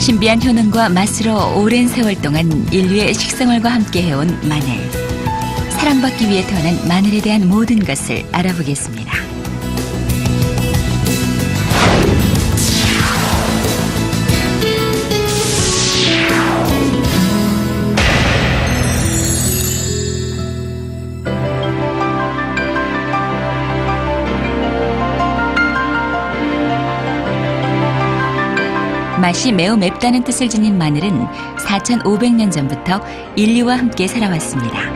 신비한 효능과 맛으로 오랜 세월 동안 인류의 식생활과 함께 해온 마늘. 사랑받기 위해 태어난 마늘에 대한 모든 것을 알아보겠습니다. 맛이 매우 맵다는 뜻을 지닌 마늘은 4,500년 전부터 인류와 함께 살아왔습니다.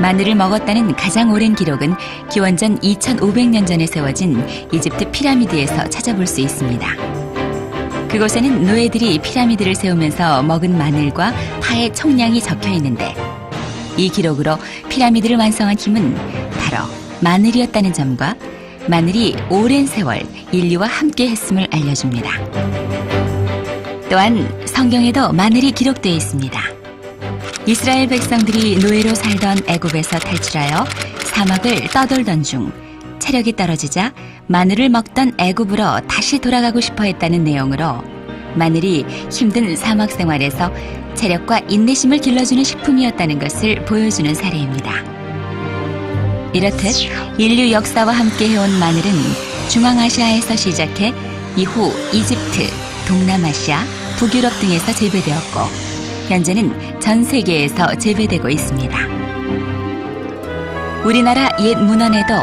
마늘을 먹었다는 가장 오랜 기록은 기원전 2,500년 전에 세워진 이집트 피라미드에서 찾아볼 수 있습니다. 그곳에는 노예들이 피라미드를 세우면서 먹은 마늘과 파의 총량이 적혀 있는데, 이 기록으로 피라미드를 완성한 힘은 바로 마늘이었다는 점과 마늘이 오랜 세월 인류와 함께 했음을 알려줍니다. 또한 성경에도 마늘이 기록되어 있습니다. 이스라엘 백성들이 노예로 살던 애굽에서 탈출하여 사막을 떠돌던 중 체력이 떨어지자 마늘을 먹던 애굽으로 다시 돌아가고 싶어 했다는 내용으로 마늘이 힘든 사막 생활에서 체력과 인내심을 길러주는 식품이었다는 것을 보여주는 사례입니다. 이렇듯 인류 역사와 함께 해온 마늘은 중앙아시아에서 시작해 이후 이집트, 동남아시아, 북유럽 등에서 재배되었고 현재는 전 세계에서 재배되고 있습니다. 우리나라 옛 문헌에도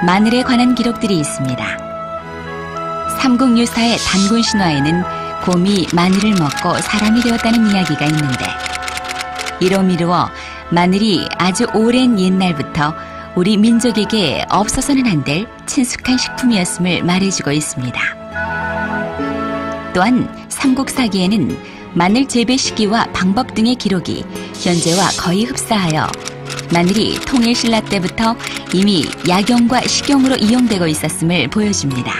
마늘에 관한 기록들이 있습니다. 삼국유사의 단군 신화에는 곰이 마늘을 먹고 사람이 되었다는 이야기가 있는데, 이로 미루어 마늘이 아주 오랜 옛날부터 우리 민족에게 없어서는 안 될 친숙한 식품이었음을 말해주고 있습니다. 또한 삼국사기에는 마늘 재배 시기와 방법 등의 기록이 현재와 거의 흡사하여 마늘이 통일신라 때부터 이미 약용과 식용으로 이용되고 있었음을 보여줍니다.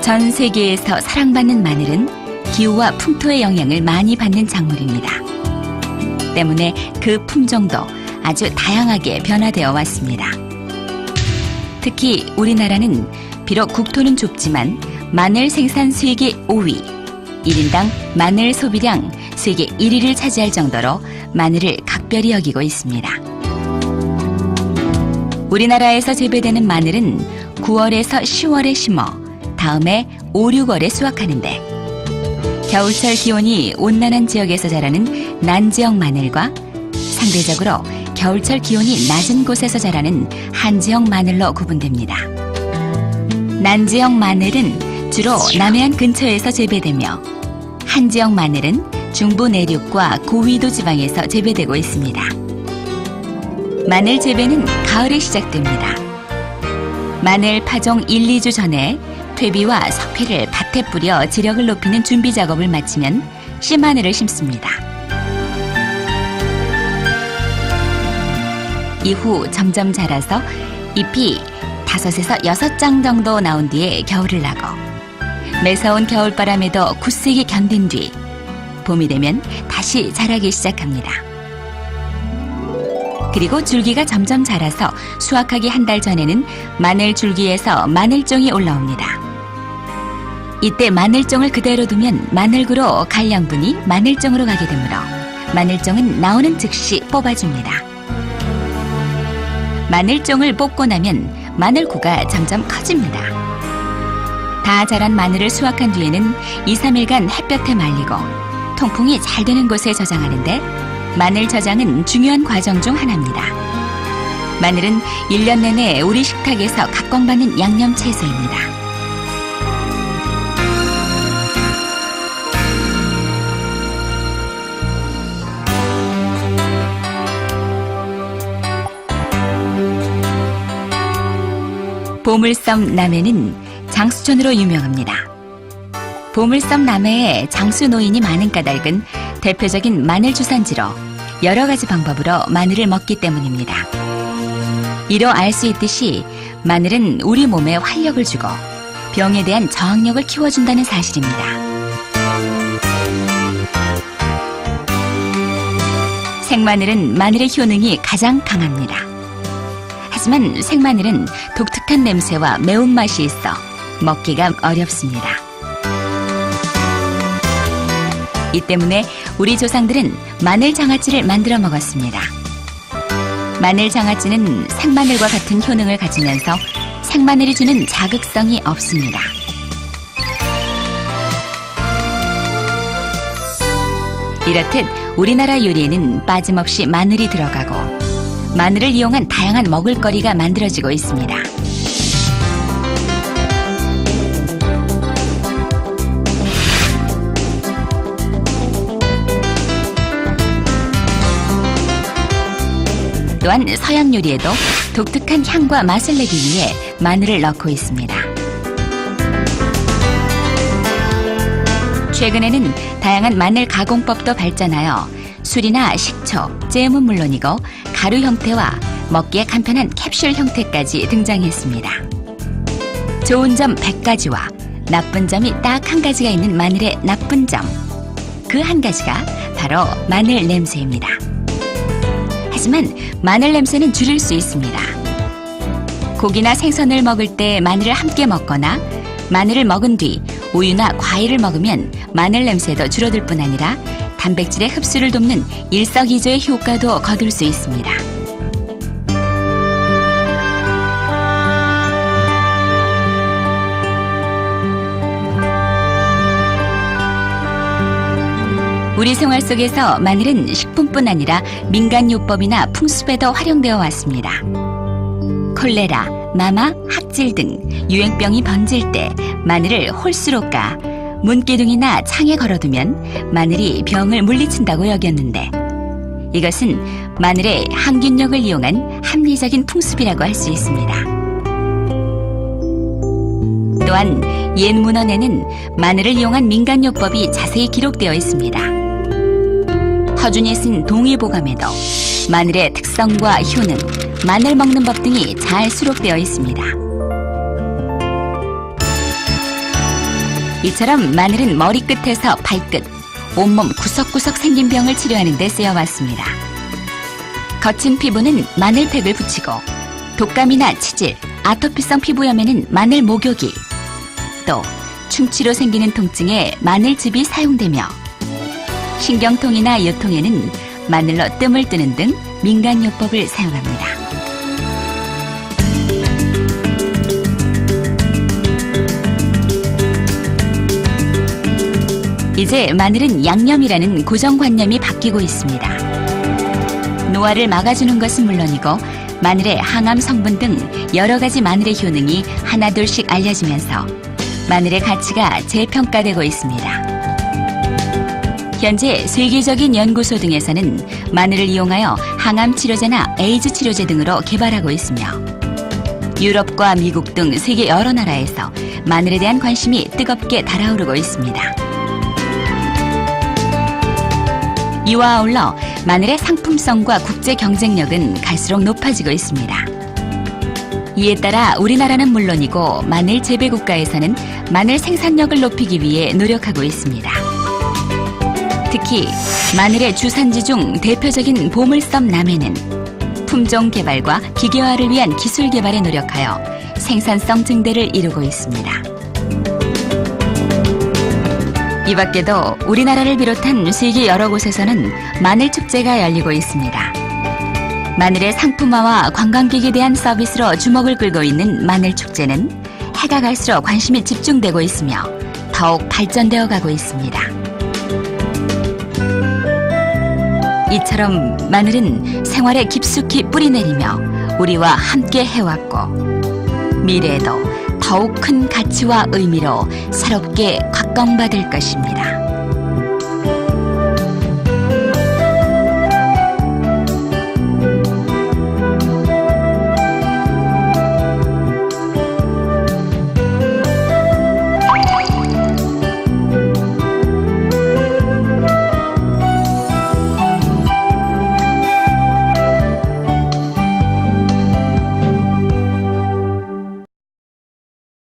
전 세계에서 사랑받는 마늘은 기후와 풍토의 영향을 많이 받는 작물입니다. 때문에 그 품종도 아주 다양하게 변화되어 왔습니다. 특히 우리나라는 비록 국토는 좁지만 마늘 생산 세계 5위, 1인당 마늘 소비량 세계 1위를 차지할 정도로 마늘을 각별히 여기고 있습니다. 우리나라에서 재배되는 마늘은 9월에서 10월에 심어 다음에 5, 6월에 수확하는데, 겨울철 기온이 온난한 지역에서 자라는 난지역 마늘과 상대적으로 겨울철 기온이 낮은 곳에서 자라는 한지역 마늘로 구분됩니다. 난지역 마늘은 주로 남해안 근처에서 재배되며, 한지역 마늘은 중부 내륙과 고위도 지방에서 재배되고 있습니다. 마늘 재배는 가을에 시작됩니다. 마늘 파종 1, 2주 전에 퇴비와 석회를 밭에 뿌려 지력을 높이는 준비 작업을 마치면 씨마늘을 심습니다. 이후 점점 자라서 잎이 5에서 6장 정도 나온 뒤에 겨울을 나고, 매서운 겨울바람에도 굳세게 견딘 뒤 봄이 되면 다시 자라기 시작합니다. 그리고 줄기가 점점 자라서 수확하기 한 달 전에는 마늘 줄기에서 마늘종이 올라옵니다. 이때 마늘종을 그대로 두면 마늘구로 갈 양분이 마늘종으로 가게 되므로 마늘종은 나오는 즉시 뽑아줍니다. 마늘종을 뽑고 나면 마늘구가 점점 커집니다. 다 자란 마늘을 수확한 뒤에는 2, 3일간 햇볕에 말리고 통풍이 잘 되는 곳에 저장하는데, 마늘 저장은 중요한 과정 중 하나입니다. 마늘은 1년 내내 우리 식탁에서 각광받는 양념 채소입니다. 보물섬 남해는 장수촌으로 유명합니다. 보물섬 남해에 장수 노인이 많은 까닭은 대표적인 마늘 주산지로 여러 가지 방법으로 마늘을 먹기 때문입니다. 이로 알 수 있듯이 마늘은 우리 몸에 활력을 주고 병에 대한 저항력을 키워준다는 사실입니다. 생마늘은 마늘의 효능이 가장 강합니다. 하지만 생마늘은 독특한 냄새와 매운맛이 있어 먹기가 어렵습니다. 이 때문에 우리 조상들은 마늘 장아찌를 만들어 먹었습니다. 마늘 장아찌는 생마늘과 같은 효능을 가지면서 생마늘이 주는 자극성이 없습니다. 이렇듯 우리나라 요리에는 빠짐없이 마늘이 들어가고 마늘을 이용한 다양한 먹을거리가 만들어지고 있습니다. 또한 서양 요리에도 독특한 향과 맛을 내기 위해 마늘을 넣고 있습니다. 최근에는 다양한 마늘 가공법도 발전하여 술이나 식초, 잼은 물론이고 가루 형태와 먹기에 간편한 캡슐 형태까지 등장했습니다. 좋은 점 100가지와 나쁜 점이 딱 한 가지가 있는 마늘의 나쁜 점. 그 한 가지가 바로 마늘 냄새입니다. 하지만 마늘 냄새는 줄일 수 있습니다. 고기나 생선을 먹을 때 마늘을 함께 먹거나 마늘을 먹은 뒤 우유나 과일을 먹으면 마늘 냄새도 줄어들 뿐 아니라 단백질의 흡수를 돕는 일석이조의 효과도 거둘 수 있습니다. 우리 생활 속에서 마늘은 식품뿐 아니라 민간요법이나 풍습에도 활용되어 왔습니다. 콜레라, 마마, 학질 등 유행병이 번질 때 마늘을 홀수로 까 문기둥이나 창에 걸어두면 마늘이 병을 물리친다고 여겼는데 이것은 마늘의 항균력을 이용한 합리적인 풍습이라고 할 수 있습니다. 또한 옛 문헌에는 마늘을 이용한 민간요법이 자세히 기록되어 있습니다. 허준이 쓴 동의보감에도 마늘의 특성과 효능, 마늘 먹는 법 등이 잘 수록되어 있습니다. 이처럼 마늘은 머리끝에서 발끝, 온몸 구석구석 생긴 병을 치료하는 데 쓰여왔습니다. 거친 피부는 마늘팩을 붙이고 독감이나 치질, 아토피성 피부염에는 마늘 목욕이, 또 충치로 생기는 통증에 마늘즙이 사용되며 신경통이나 요통에는 마늘로 뜸을 뜨는 등 민간요법을 사용합니다. 이제 마늘은 양념이라는 고정관념이 바뀌고 있습니다. 노화를 막아주는 것은 물론이고 마늘의 항암 성분 등 여러 가지 마늘의 효능이 하나둘씩 알려지면서 마늘의 가치가 재평가되고 있습니다. 현재 세계적인 연구소 등에서는 마늘을 이용하여 항암 치료제나 에이즈 치료제 등으로 개발하고 있으며 유럽과 미국 등 세계 여러 나라에서 마늘에 대한 관심이 뜨겁게 달아오르고 있습니다. 이와 아울러 마늘의 상품성과 국제 경쟁력은 갈수록 높아지고 있습니다. 이에 따라 우리나라는 물론이고 마늘 재배 국가에서는 마늘 생산력을 높이기 위해 노력하고 있습니다. 특히 마늘의 주산지 중 대표적인 보물섬 남해는 품종 개발과 기계화를 위한 기술 개발에 노력하여 생산성 증대를 이루고 있습니다. 이 밖에도 우리나라를 비롯한 세계 여러 곳에서는 마늘 축제가 열리고 있습니다. 마늘의 상품화와 관광객에 대한 서비스로 주목을 끌고 있는 마늘 축제는 해가 갈수록 관심이 집중되고 있으며 더욱 발전되어 가고 있습니다. 이처럼 마늘은 생활에 깊숙이 뿌리내리며 우리와 함께 해왔고 미래에도 더욱 큰 가치와 의미로 새롭게 각광받을 것입니다.